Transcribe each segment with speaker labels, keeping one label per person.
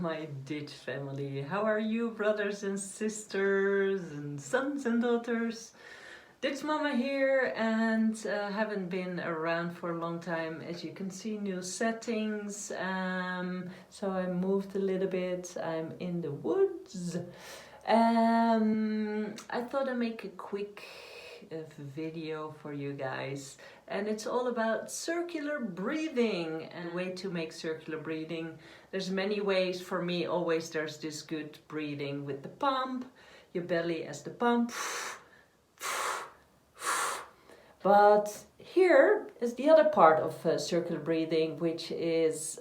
Speaker 1: My Didge family, how are you, brothers and sisters and sons and daughters? Didge Mama here, and haven't been around for a long time. As you can see, new settings, so I moved a little bit. I'm in the woods. I thought I'd make a quick video for you guys, and it's all about circular breathing and a way to make circular breathing. There's many ways. For me, always there's this good breathing with the pump, your belly as the pump. But here is the other part of circular breathing, which is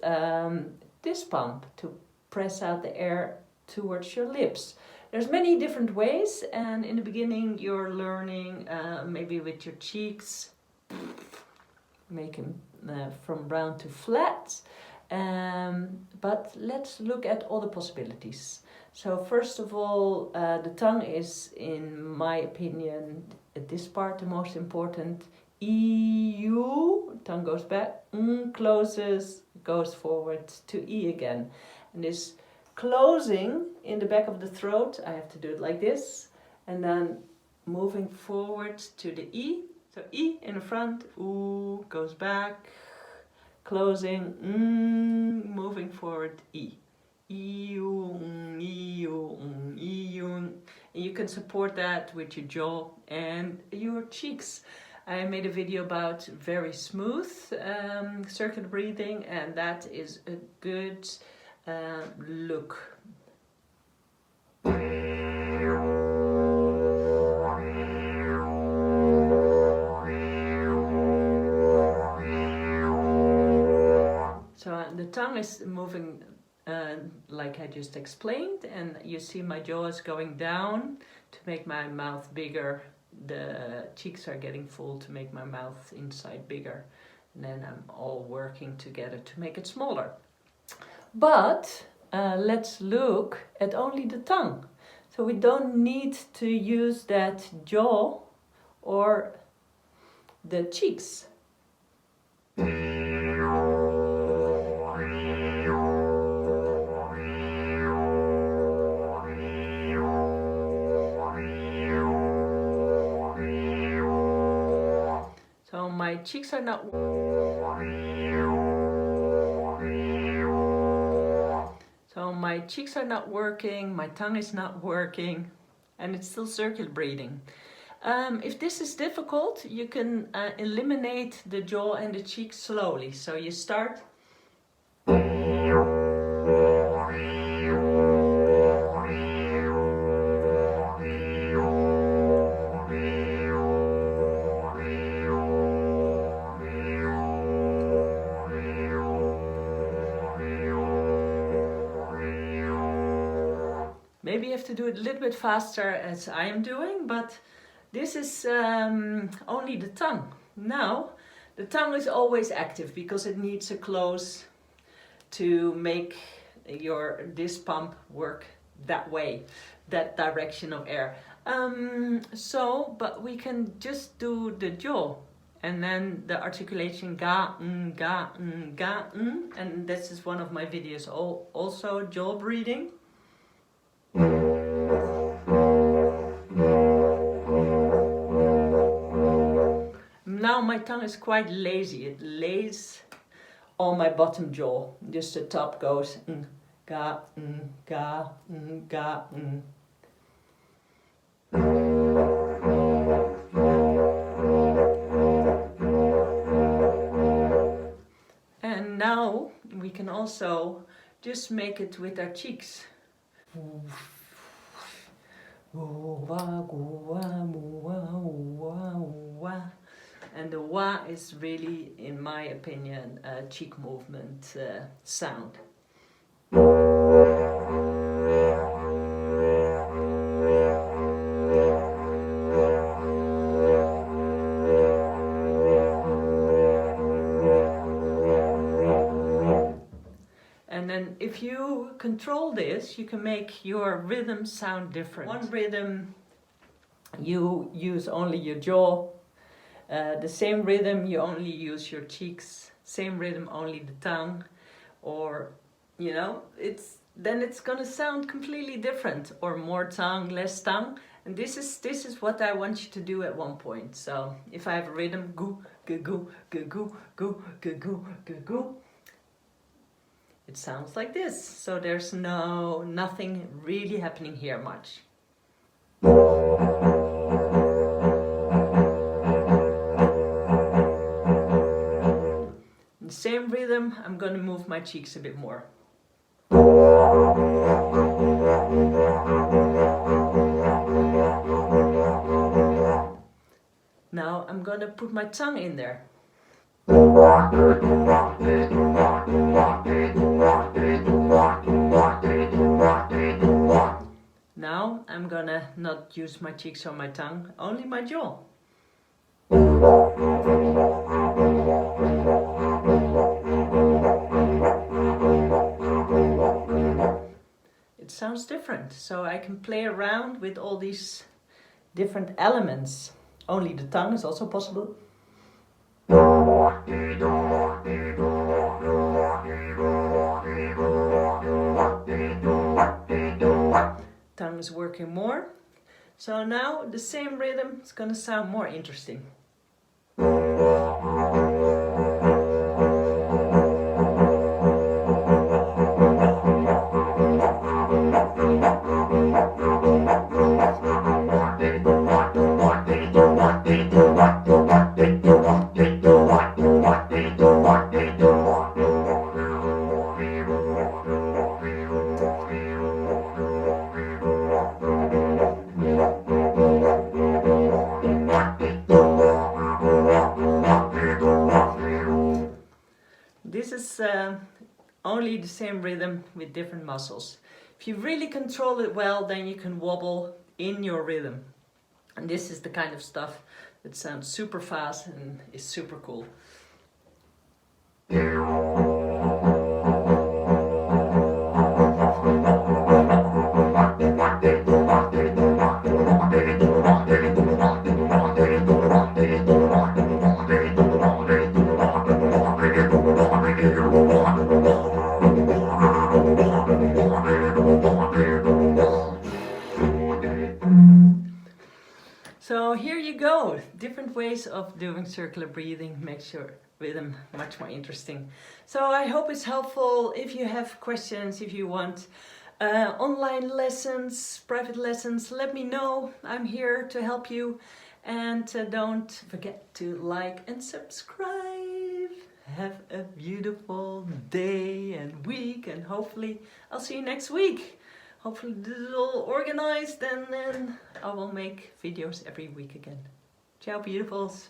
Speaker 1: this pump, to press out the air towards your lips. There's many different ways, and in the beginning you're learning maybe with your cheeks, make them from round to flat. But let's look at all the possibilities. So first of all, the tongue is, in my opinion, this part the most important. EU, tongue goes back, closes, goes forward to E again. And this closing in the back of the throat, I have to do it like this, and then moving forward to the E. So E in the front, oo, goes back, closing, moving forward, E. EU, EU, EU. And you can support that with your jaw and your cheeks. I made a video about very smooth circular breathing, and that is a good look. So the tongue is moving like I just explained, and you see my jaw is going down to make my mouth bigger. The cheeks are getting full to make my mouth inside bigger, and then I'm all working together to make it smaller. But let's look at only the tongue. So we don't need to use that jaw or the cheeks. So my cheeks are not... So my cheeks are not working, my tongue is not working, and it's still circular breathing. If this is difficult, you can eliminate the jaw and the cheeks slowly. So you start. Maybe you have to do it a little bit faster as I am doing, but this is only the tongue. Now, the tongue is always active because it needs a close to make this pump work that way, that direction of air. But we can just do the jaw, and then the articulation ga, ga, ga, and this is one of my videos also, jaw breathing. Now my tongue is quite lazy. It lays on my bottom jaw. Just the top goes ga, ga, ga. And now we can also just make it with our cheeks. And the wah is really, in my opinion, a cheek movement sound. And then if you control this, you can make your rhythm sound different. One rhythm, you use only your jaw. The same rhythm, you only use your cheeks. Same rhythm, only the tongue. Or, you know, then it's gonna sound completely different. Or more tongue, less tongue. And this is what I want you to do at one point. So if I have a rhythm, goo, goo, goo, goo, goo, goo, goo, goo, goo, goo, it sounds like this. So there's nothing really happening here much. In the same rhythm, I'm going to move my cheeks a bit more. Now I'm going to put my tongue in there. Now I'm gonna not use my cheeks or my tongue, only my jaw. It sounds different, so I can play around with all these different elements. Only the tongue is also possible. Tongue is working more. So now the same rhythm is going to sound more interesting. This is only the same rhythm with different muscles. If you really control it well, then you can wobble in your rhythm. And this is the kind of stuff that sounds super fast and is super cool. So here you go, different ways of doing circular breathing makes your rhythm much more interesting. So I hope it's helpful. If you have questions, if you want online lessons, private lessons, let me know. I'm here to help you. And don't forget to like and subscribe. Have a beautiful day and week, and hopefully I'll see you next week. Hopefully this is all organized, and then I will make videos every week again. Ciao beautifuls!